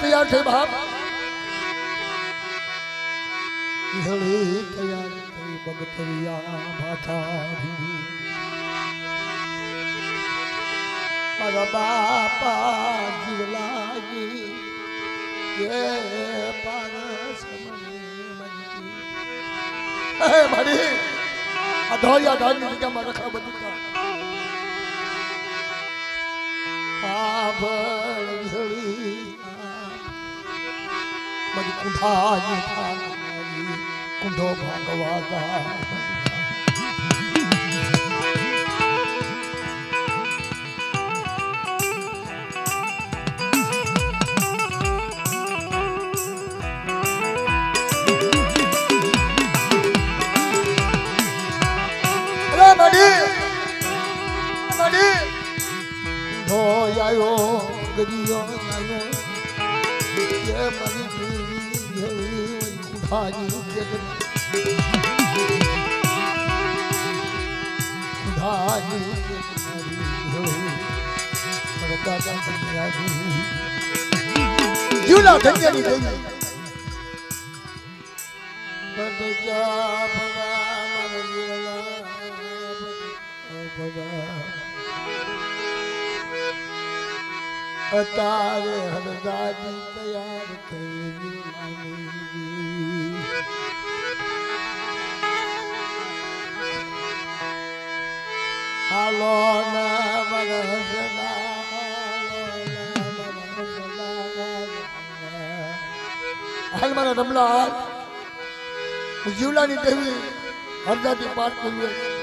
તૈયાર થઈ બાપ ઈહળી તૈયાર થઈ બગતરિયા માથા મારા બાપા જીવલાજી એ પારસ મને હે મારી આ ધોળિયા ધારની જગ્યામાં રખા બધું મરી કુંઠાની થાની કુંઠો ભાગવાતા ગરીયો નાનો કે મારી દેવી કુંઠાની કુંઠાની જીવલા ધન્યની દેવી બદજા ભગા મારા જીવલા ભગા અતારે હરદાજી તૈયાર થઈ હાલો ના મરસના હાલ મારા રમલા જીવલાની દેવી હરદાજી પાઠ કરીએ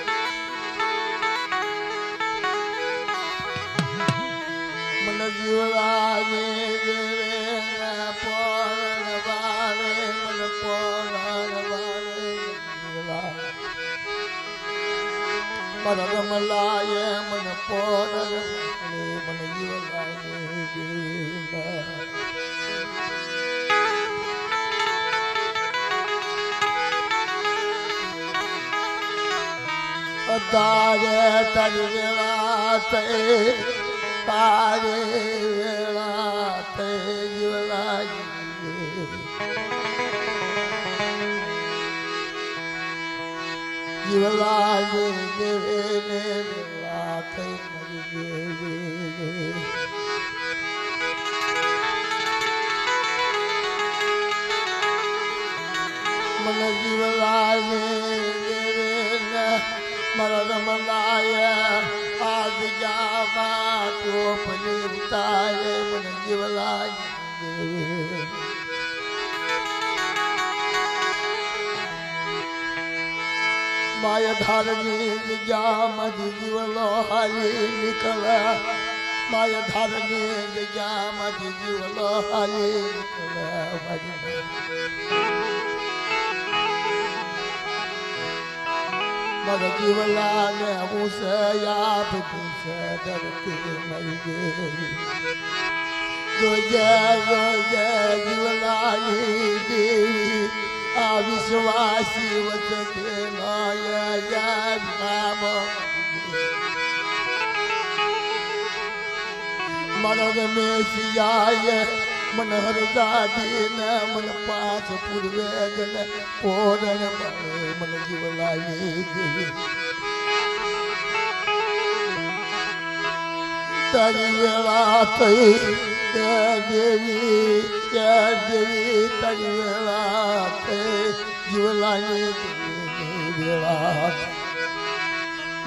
જીવલાને દેવે પોરણ બારે મન પોરણ બારે મારા રમલાએ મન પોરણ મન જીવલાને દેવા અતારે તારી વેળા તે તારે વેળા તે જીવલાજી દેવે ને વેળા તે મન જીવલાજી દેવે ને મારા રમલાયા આજ જાવા ટોપલી ઉતારે મને જીવલાજી માયા ધારની જગ્યામાંથી જીવલો હાલી નીકળ્યા માયા ધારની જગ્યામાંથી જીવલો હાલી નીકળ્યા મારા જીવલાને હું છે યાદ છે ધરતી મરી ગઈ જોજે જોજે જીવલાની દેવી આ વિશ્વાસી વચકે નામ મારા રમેશિયાએ મન હરદાદી ને મન પાછ પૂર્વે ને પોરણ મળે મન જીવલાઈ તારી વેળા થઈ દેવી તારી વેળા થઈ જીવલાઈ વેળા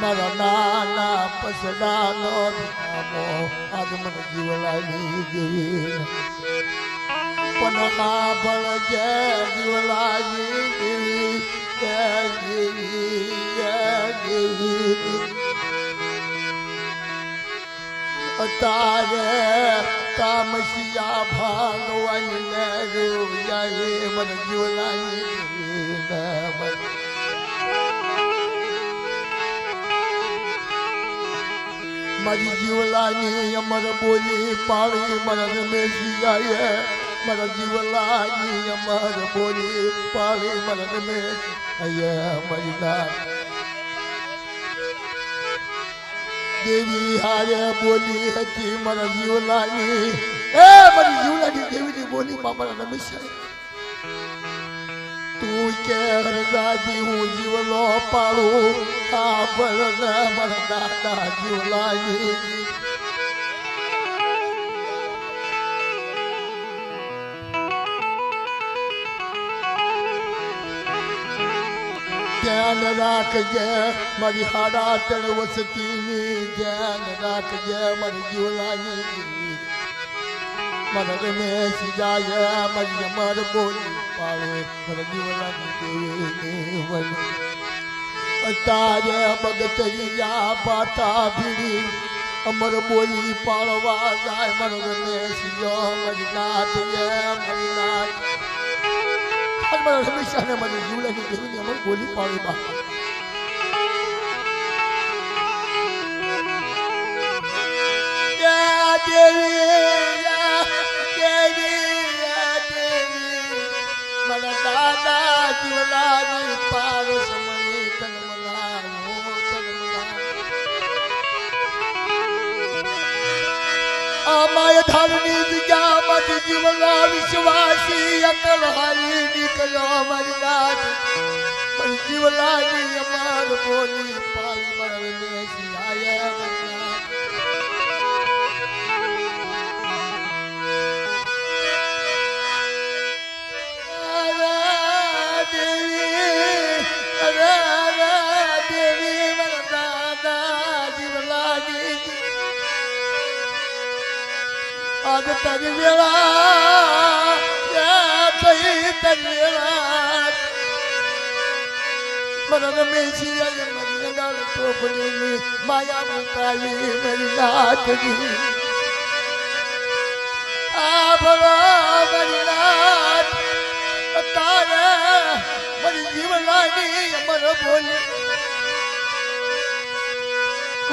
મારા નાના પસડાનો નામો આજ મને જીવલાઈ દેવી પણ ના બળ જય જીવલાઈ દેવી તારે કામશિયા ભાગવાન ને રૂયાએ મને જીવલાઈ મારી જીવલાની અમર બોલી પાડી મારા રમેશિયાએ મારા જીવલાની અમર બોલી પાડી મારા રમેશિયાએ મારી ના દેવી હારે બોલી હતી મારા જીવલાની એ મારી જીવલાની દેવીની બોલી મામા રમેશ તું કે હરદાજી હું જીવલો પાડું આ બળદ મારા દાદા જીવલાની ધ્યાન રાખજે મારી હાડા તણ વસતીની ધ્યાન રાખજે મારી જીવલાની મારા રમેશ જાય મારી અમર બોલી પાડે મારા જીવલાની દેવીની વન તારે બગતરિયા પાતા ભીડી અમર બોલી પાડવા જાય મારો રમેશ મારી નાથ મારી નાથ મારા રમેશાને મારી જીવલાની દેવીની અમર બોલી પાડી બા દાદા જીવલાની પાર સમય તનમલા અમાય ધરની જગ્યા મત જીવલા વિશ્વાસી અકલ હારી નીકળ્યો મારી નાથ મારી જીવલાની અમાર બોલી પાડી મારા રમેશી આયા आज तरी वेळा तरी वेळा मला रमेशी मरी गाळ टोपली माया मुकावी मरी नाथनी आ भला मरी नाथ तारे मरी जीवनानी अमर बोली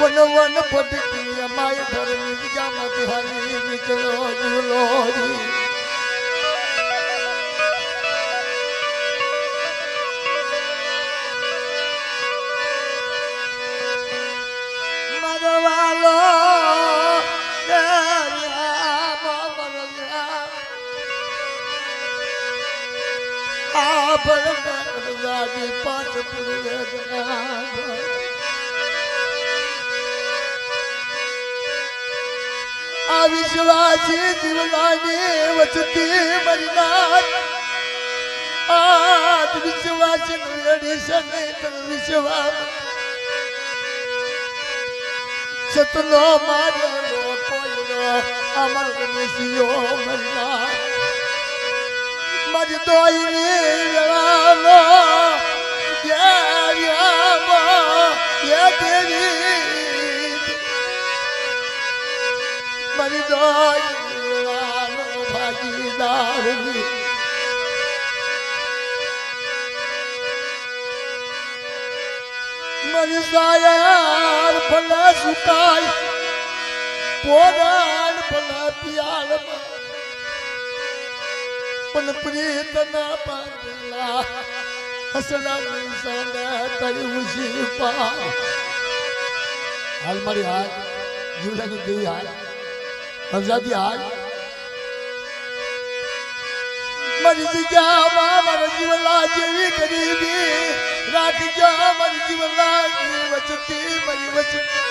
वन वन पटकी माय धरनी जामत हरी निकलो जुलोरी मरवालो आप पांच पुरे विश्वासी जीवनानी वचती मरी नाथ आज विश्वासी नडीशने तर विश्वास सतनो मारलो कोयलो अमर रमेशियो मरी नाथ मरी दोईनी वेळालो देव्यामो ये देवी मरी दोईनो भागीदारनी मरी सायार फला सुकाय पोरान फला पियाल पण प्रीत ना पांडला हसला निशान तरी उशी पा हाल मरी हाल जीवलानी देवी हाल हजादी हाल मरी जग्या मारा जीवला जेवी गरीबी राख जा मरी जीवला वचती मरी वचती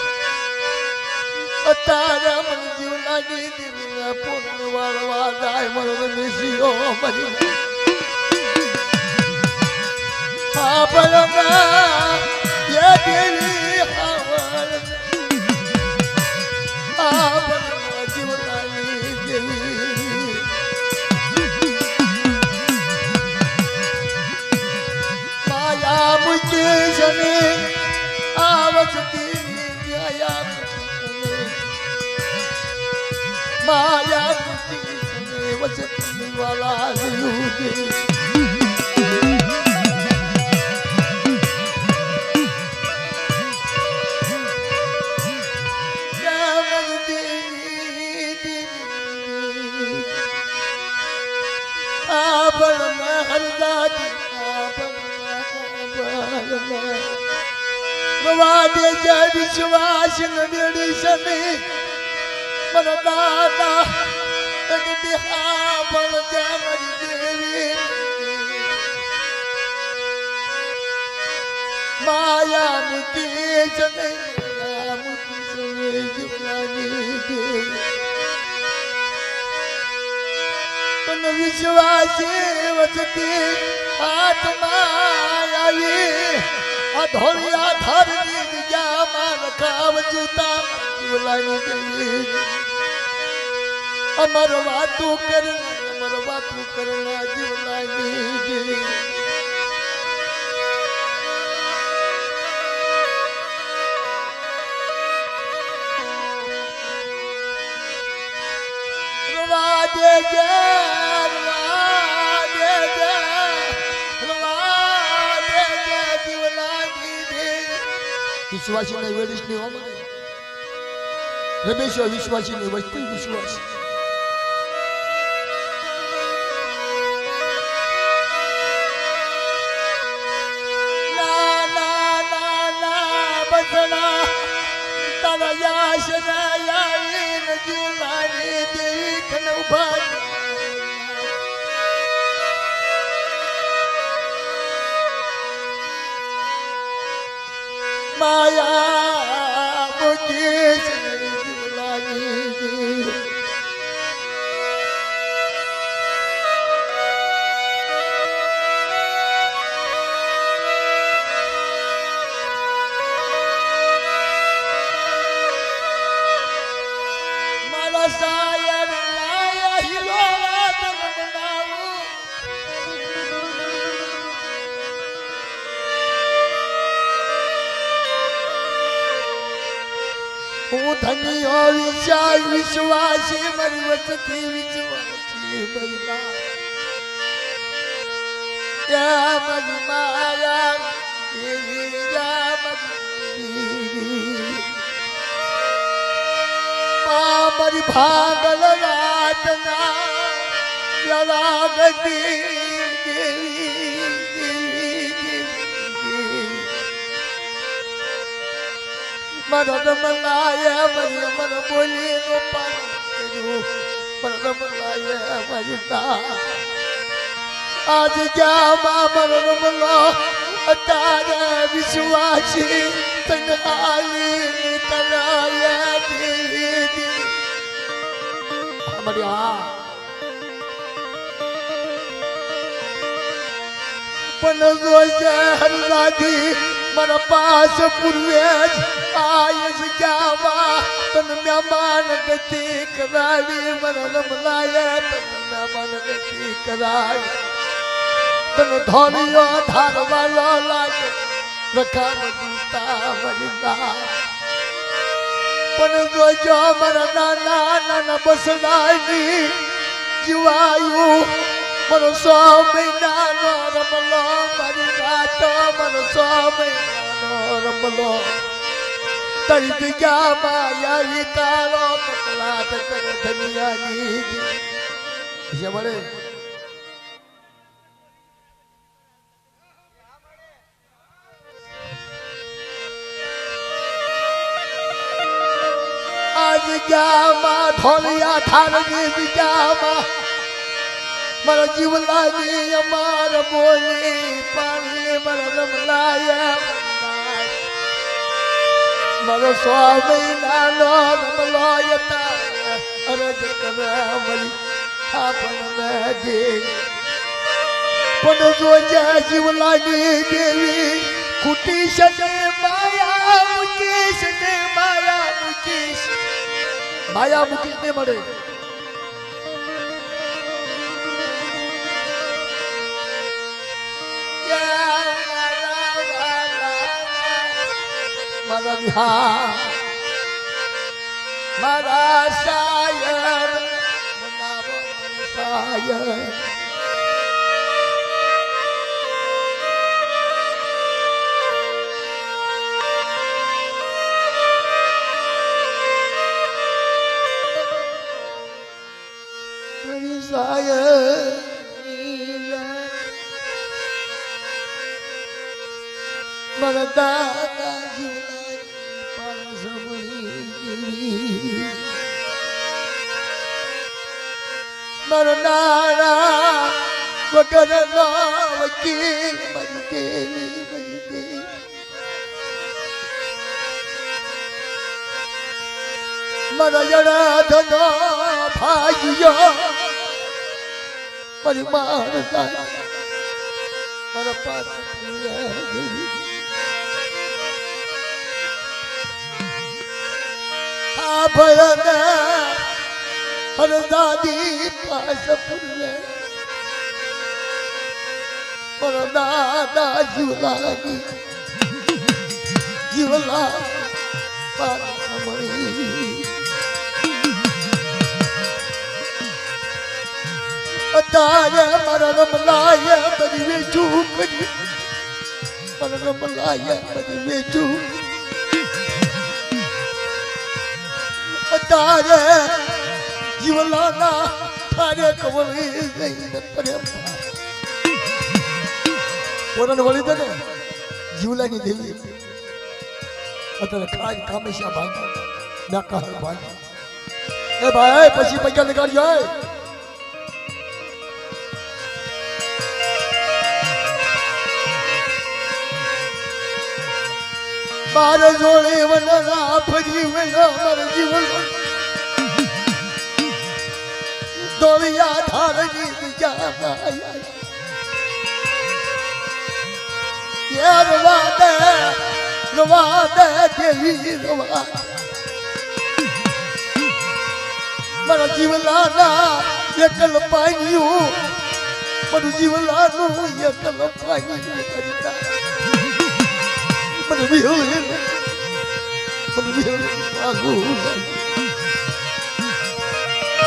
तारा मरी जीवलानी देवीना पूर्ण वाळवा जाय मरो रमेशियो मरी आपलना ये देवी हावल आपलना जीवनानी देवी माया मुझे जने आवती माया माया मुझे वचती वाला यूदी वादे जय विश्वास नडी सने मन दादा तक दिहा बल સને મુકી સને જીવલાની પણ વિશ્વાસી વચતી હાથમાં આવી આ ધોળિયા ધારની જગ્યામાં રખાવ જૂતા જીવલાની દેવી અમર વાતું કરના જીવલાની વિશ્વાસી ને વેડીશ ની અમારે રમેશ વિશ્વાસી ની વસ્તુ વિશ્વાસી માયા મુકેશ જીવલાની મારા સાયર લાયા હિલોરા તન બનાવું હું ધન્યો વિશ્વાસી મારી વચતી વિશ્વાસી બૈલા યા મજ માયા એવી યા મારી ભાગલ રાતના લવાગતી મરદ મલાય મરી મર બોલી નો પાન કર્યું મરદ મલાય મરી તા આજ જામા મરદ મલો તારે વિશ્વાસી તનાલી તનાય દેવી અમારી હા પણ જોજે હરદાદી મારા પાસ પૂર્વે આયસ જાવા તન મહેમાન ગતિ કરાવી મરદ મલાય તન મહેમાન ગતિ કરાવી તન ધોલિયો ધારવાલો લાગે રખાવ દૂતા વરિતા પણ જોજો મારા નાના બસડાની જીવાયું મારો 100 મહિનાનો રમલો મારી રાતો મારો 100 મહિનાનો રમલો તારી જગ્યામાં આવી તારો કકલાટ કરે ધનિયાની છે મળે આ જગ્યામાં ધોલિયા થારની જગ્યામાં મારા જીવલાની અમાર બોલી પાણી મારા રમલાય મારો 100 મહિનાનો રમલો યતા અરજ કરે મળી આપણ દે પણ જોજે જીવલાની દેવી કુટી સને માયા મુકેશ ને માયા મુકેશ ને મળે મારા વિહાર મારા શાયર બનાવો શાયર શાયર મારા દાદા મરનારા વગરનો વકીલ બની દેવી મારા જડાધનો ભાગ્યો મારી મારતા મારા પાસ આ ભયને હર દાદી પાસ પૂરે મારા દાદા જીવલાની જીવલા પામણી અત્યારે મારા રમલાય બધી વેચું કરી મારા રમલાય બધી વેચું અત્યારે જીવલાના તારે કવળી જઈને પ્રેમ પોતાને વળી દે ને જીવલાની દેવી અત્યારે ખાઈ કામેશા ભાઈ ના કહર ભાઈ એ ભાઈ પછી પૈસા નીકાળજો બાર જોડે વનરા ફરી વેલા માર જીવન દોલિયા ધારની બીજા યાર રવાદે દેવી રવા મારા જીવલાના એકલ પાણ્યું મારું જીવલાનું એકલ પાણ્યું કરીતા મને વિહળે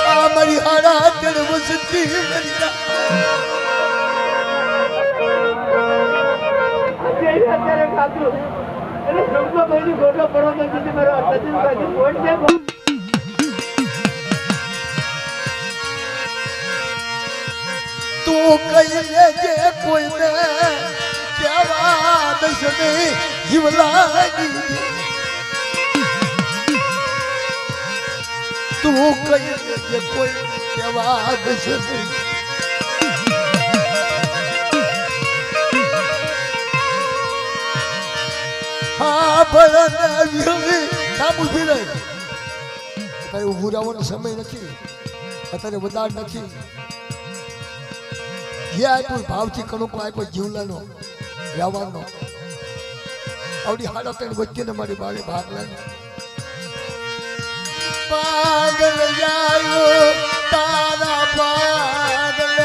આ મારી હારા તેલ વસતી મરીતા અત્યારે ખાતું એટલે સમજો ભાઈ ગોટો પડો નથી મારો અટજી બાજુ કોણ છે તું કઈ લેજે કોઈને કેવા દશને જીવલાની તું કઈ લેજે કોઈ કેવા દશને હા ભળને વિહળી નામ ઉભી રહી અત્યારે ઊભું રહેવાનો સમય નથી અત્યારે વધાર નથી જે આપ્યું ભાવથી કણુકો આપ્યો જીવલાનો વ્યવહારનો આવડી હાડા ત્રણ વચ્ચે મારી બાળે ભાગ લાગે પાગલ જાયો તારા પાગલ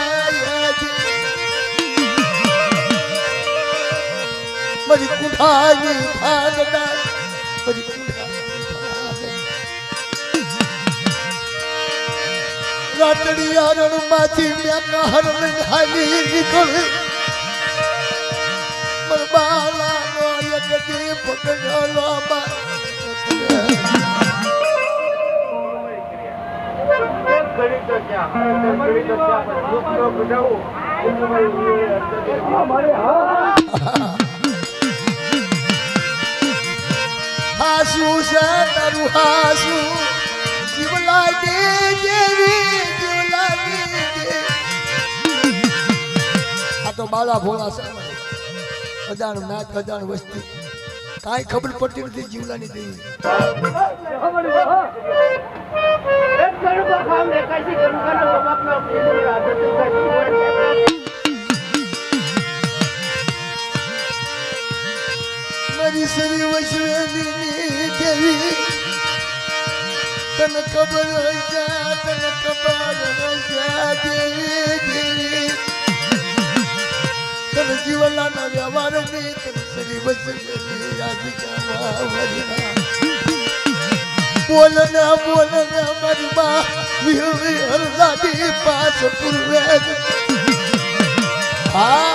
મારી કુઠાની ભાગના મારી રાતડી હરણ માંથી મેં હરણ હાલી નીકળી બાલા નો એક દીપ પકડલો હાસુ છે તારું હાસુ જીવલાની દેવી જીવલાની આ તો બાલા ભોળા છે અજાણ નાચ અજાણ વસ્તી કાંઈ ખબર પડતી નથી જીવલાની દેવી મારી સરી વૈષ્ણવી દેવી તને ખબર હશે તને ખબર હશે દેવી દેવી તને જીવલાના વ્યવહારની તને સરી વૈષ્ણવી યાદ બોલ ને મારી માં વિહળી હરદાદી પાસ પૂર્વે હા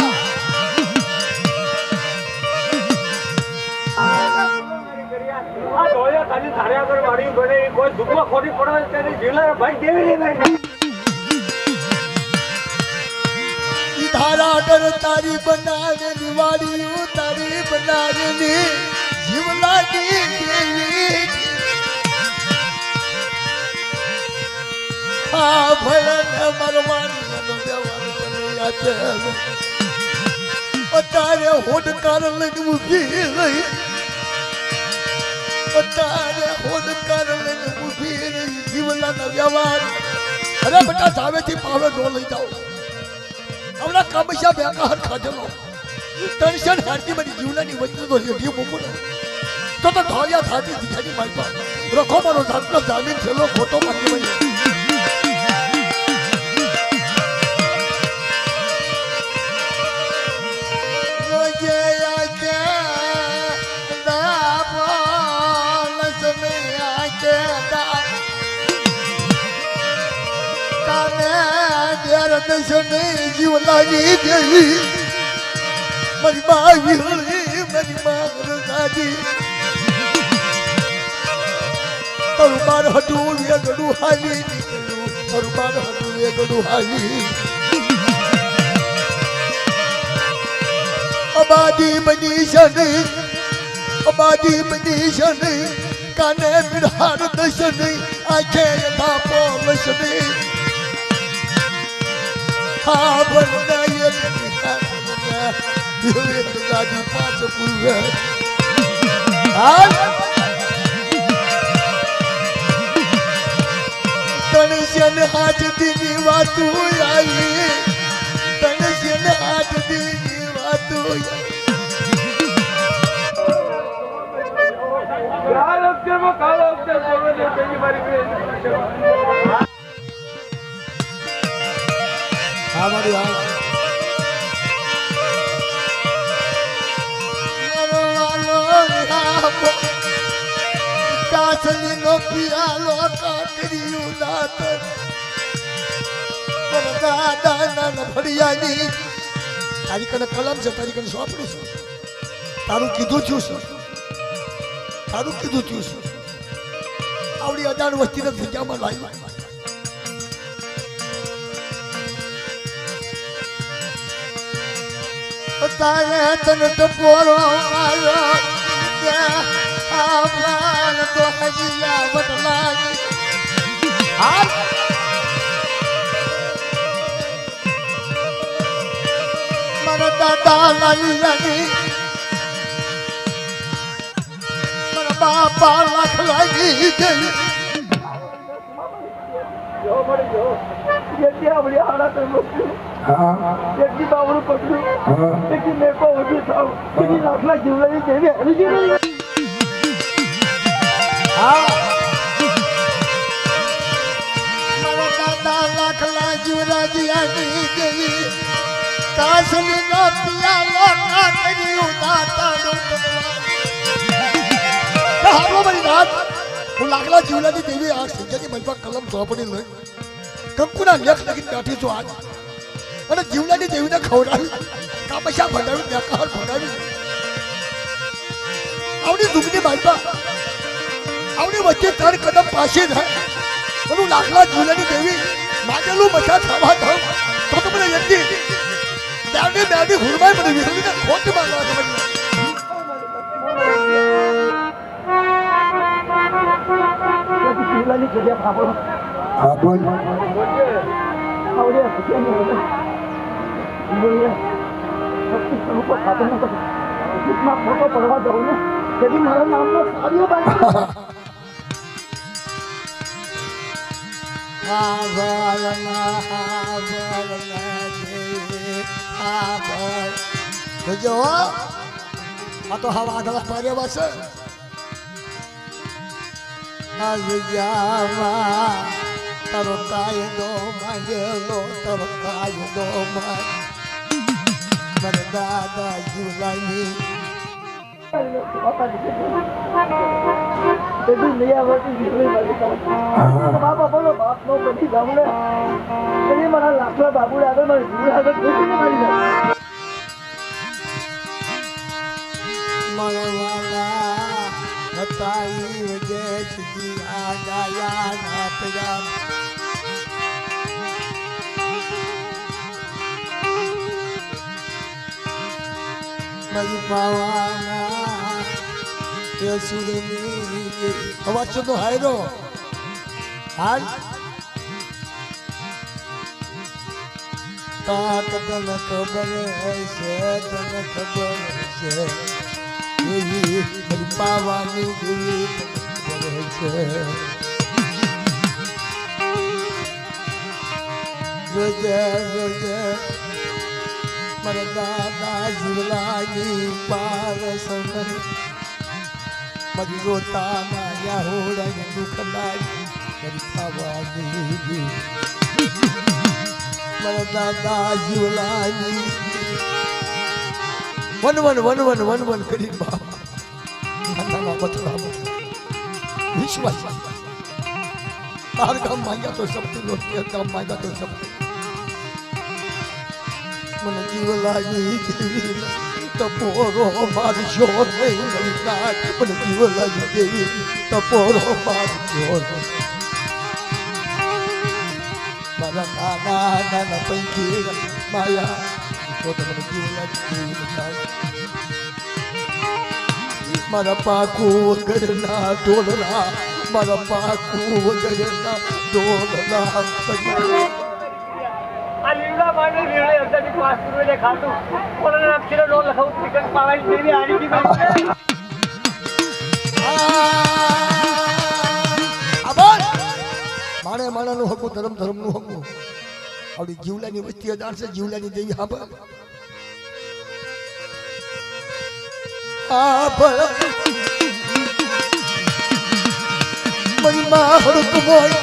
કોઈ દુઃખમાં ખોટી પડે ત્યારે જીવલા ભાઈ કેવી રીતે ધારા ડર તારી બનાવેલી વાડીઓ તારી બનાવેલી જીવલાની દેવી આ ભયને મરવાની વ્યવહાર તને યાદ અત્યારે હોડકાર લઈને ઊભી રહી તારે હોદ કરને ઊભી રહી જીવલાના વ્યવહાર અરે બેટા જાવેથી પાવે નો લઈ જાઓ હમણાં કામશા બેકાર ખાધેલો ટેન્શન હારતી મારી જીવલાની વચ્ચે તો રેડી મૂકું તો ઢોળિયા થાતી દીખાની માલપા રખો મારો જાતનો જામીન છેલ્લો ખોટો મારી વઈ જીવલાની દેવી મારી મા વિહળી મારી મા રજાજી તારું બાર હતું વેગડું હાલી નીકળ્યું તારું બાર હતું વેગડું હાલી આબાદી બની છે નહીં આબાદી બની છે નહીં કાને બિહાર દશ નહીં આંખે યથા પોલશ નહીં હા બનાય રાજી પાછ પૂર્વે તણસ્યન હાથ દીની વાતું આવી તણસ્યન હાથ દીની વાતું લાલ અક્ષરમાં કાળો અક્ષર બોલો ને તેની મારી બેન હા મારી હા કાસલી નો પિયાલો કાકરીયું દાતર દાદા ના ફળિયાની તારી કને કલમ છે તારી કને સોંપડી છે તારું કીધું થયું છે તારું કીધું થયું છે આવડી અજાણ વસ્તીને જગ્યામાં લાવી તારે તને ટપોરો આવ્યો આપલાન તો હજીયા બદલાઈ મારા દાદા લાલી લાલી મારા બાપા લાખ લાગી ગઈ જો મળી જો એટલી આવડી હાડા તો મુશ્કેલ એટલી બાવડું પકડ્યું એટલી મેકો ઉભી થાવ એટલી લાખલા જીવલાની દેવી હરી જીવલાની મારા દાદા લાખલા જીવરાજી આની દેવી કાસલી નો પિયાલો કાકરીયું દાતાનું હાલો મારી નાથ હું લાખલા જીવલાની દેવી આ સંજયની મલપા કલમ સોંપડી લઈ કંકુના લેખ લખીને બેઠી છું આજ અને જીવલાની દેવીને ખવડાવી કામશા ભગાવી બેકાર ભગાવી આવડી દુઃખની મલપા આવડી વચ્ચે ત્રણ કદમ પાછી થાય પેલું લાખલા જીવલાની દેવી માગેલું મચા થવા દઉં તો મને યકી બેવડી હુરમાઈ મને વિહળીને ખોટ મારવા સમજ જીવલાની જગ્યા ભાગો હા બોલ આવડે જીવલાની શક્તિ સ્વરૂપ ખાતો ન કરે જીતમાં ફોટો પડવા દઉં ને તેથી મારા નામનો કાર્ય બાંધી જો આ તો હવા આગળ પર્યા છે આજ જાવા તારો કાયદો માંગેલો તારો કાયદો માંગ મને દાદા જીવલાની બાપા બોલો બાપ નો બધી ગામડે મારા લાખલા બાબુ આગળ મારી જીવ આગળ મારી જાય મળવાલા હતાઈ વજે સુધી આગાયા ના પડા મારી પાવાના તે સુરની અવાજ તો હાયરો હાલ તાક તને ખબર છે તને ખબર છે એવી મારી પાવાની દેવી બોલે છે રોજે રોજે મારા દાદા જીવલાની પારસ મારી રોતાના યાહોડાની દુઃખનારી મારી પાવાની મારા દાદા જીવલાની વન કરી બાપ નાના બચડા વિશ્વાસ બાર ગામ માંગ્યા તો શક્તિ નો ગામ માંગ્યા તો શક્તિ મને જીવ લાગી તપોરો મારશો નહીં મને જીવ લાગી દેવી તપોરો મારશો મારા નાના પૈકી માયા તો મને જીવ લાગી મારા પાકું વગરના ઢોલના મારા પાકું વગરના ઢોલના આ લીવડા માટે લીવડે અંદરથી પાસ કરીને ખાતું પણ અક્ષરે નો લખાવું ટિકટ પાવાની દેવી આરીથી માણે માણાનું હકું ધર્મનું હકું આવડી જીવલાની વસ્તી જાણશે જીવલાની દેવી મારી માં હડક મોય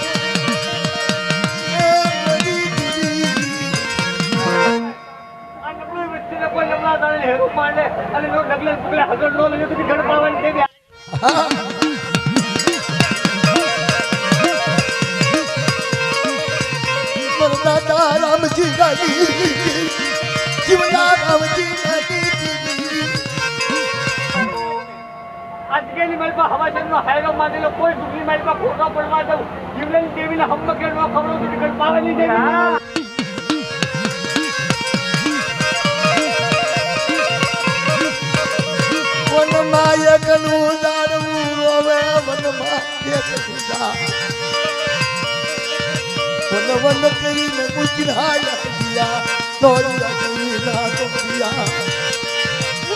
કોઈ નમલા દાણે હેરું માંડે અને નો ડગલે પગલે હગડ નો લઈ તો ઘડ પાવાની દેવી દાદા રામજી રાજી જીવના રામજી આજકેની મારી પાસે હવાજનનો હાયરો માંગેલો કોઈ દુઃખની મારી પાસે ખોટો પડવા દઉં જીવલેની દેવીને હમ કેળવા ખબરો તો ઘડ પાવાની દેવી માયકનું દાડવું રોવે વનમાં એક સુધા વન કરીને ગુજરાયા દિયા તોરિયા જીના તો દિયા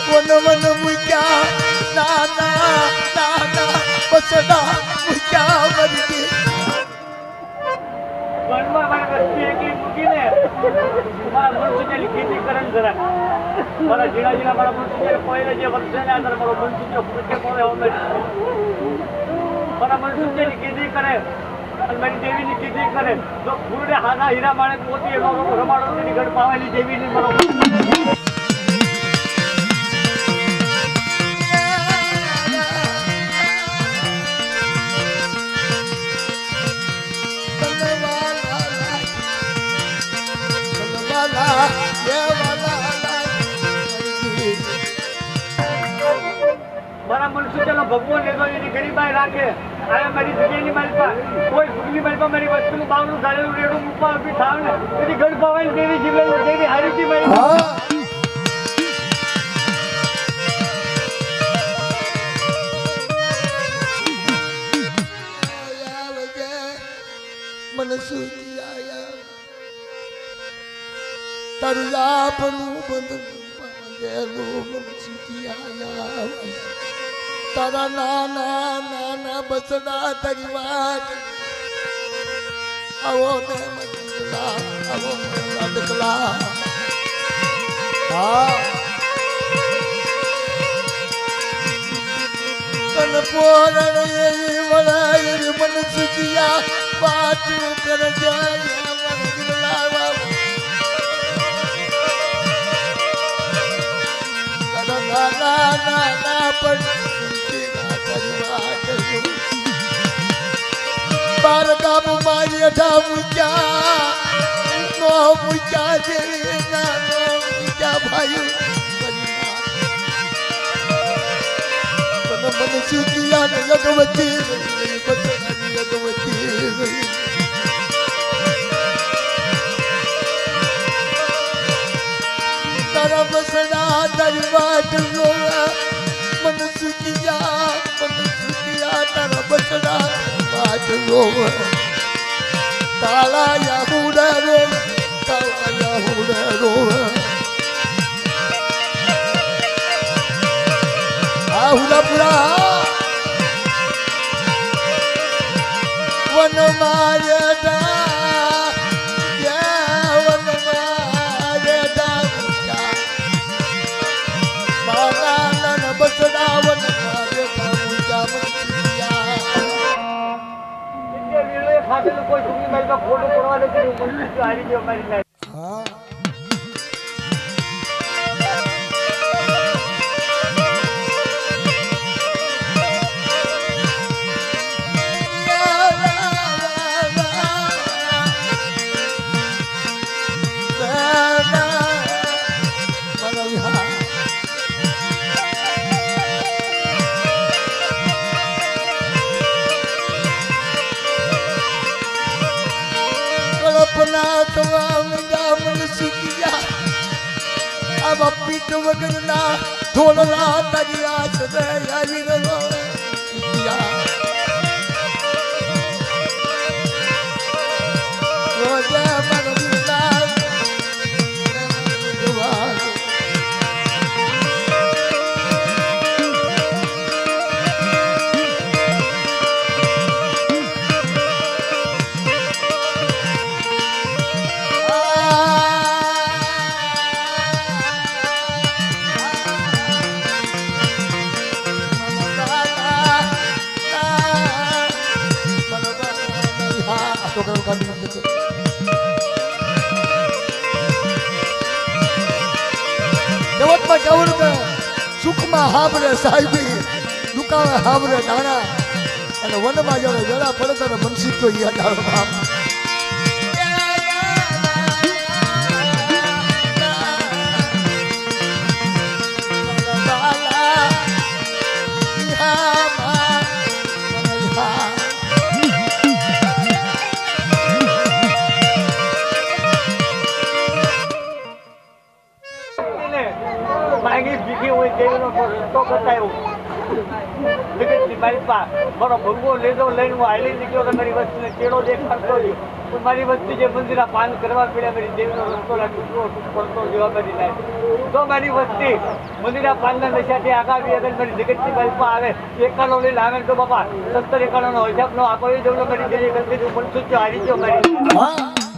વન મુક્યા નાના બસડા મુક્યા વરજી વનમાં મારી વસ્તી એકલી મૂકીને મારા મનસુજાની ખેતી કરણ જરા મારા જીણા મારા મનસુજાને કોઈને જે વર્ષે ને આધાર મારો મનસુજો પૂછે પડે હવે મારા મનસુજાની ખેતી કરે અને મારી દેવીની ખેતી કરે તો ફૂલને હાના હીરા માણે પોતી એનો રમાડો તેની ઘડ પાવાની દેવીની મારો મારા મનસુજાનો ભગવાન લેતો એની ગરીબાઈ રાખે અને મારી જગ્યાની મારી પાસે કોઈ સુખની મારી પાસે મારી વસ્તુનું બાવનું ઝાડેલું રેડું મૂકવા ઉભી થાવ ને એની ઘડ પાવાની દેવી જીવન દેવી હારીથી મારી તારું આપનું બંધ તારા નાના બસડા તારી વાત આવો ને મંગલા આવો લાડકલા તન પોરણ એવી વળાય મન સુખિયા વાત કર જાય મંગલા નાના પણ બાર ગામ મારી અઢા મૂક્યા નો મૂક્યા જેવી નાનો મૂક્યા ભાઈ તને મને સુખિયા ને યગવતી તારા બસડા તારી વાત મન સુખિયા તારા બસડા વાત કાળા યાહુડા રોવે હુલાપુરા વન મારે કોઈ સુખની મારી ખોટું પડવા નથી મનુષ્ય હારી ગયો મારી લાઈફ હા પીઠ વગરના ઢોલના તરિયા સદે આવી રહ્યો રોજે મનવીના જગતમાં જવું કે સુખમાં હાંભળે સાહેબી દુકાને હાંભળે દાણા અને વનમાં જયારે વેળા પડે ત્યારે મનસી તો યાદ આવે બાપ મારો ભગવો લેજો લઈને હું હાલી નીકળ્યો તો મારી વસ્તીને કેળો દેખાડતો જ પણ મારી વસ્તી જે મંદિરા પાન કરવા પડ્યા મારી દેવીનો રસ્તો ટૂંકો પડતો જોવા મળી લાય તો મારી વસ્તી મંદિરા પાનના નશાથી આગાવી અગર મારી જગતની બાજુમાં આવે એકાનો લઈને આવે તો બાપા 70 એકાણોનો હિસાબ નો આપો એ જવલો મારી દેવી કરતી મનસુખ હારી ગયો મારી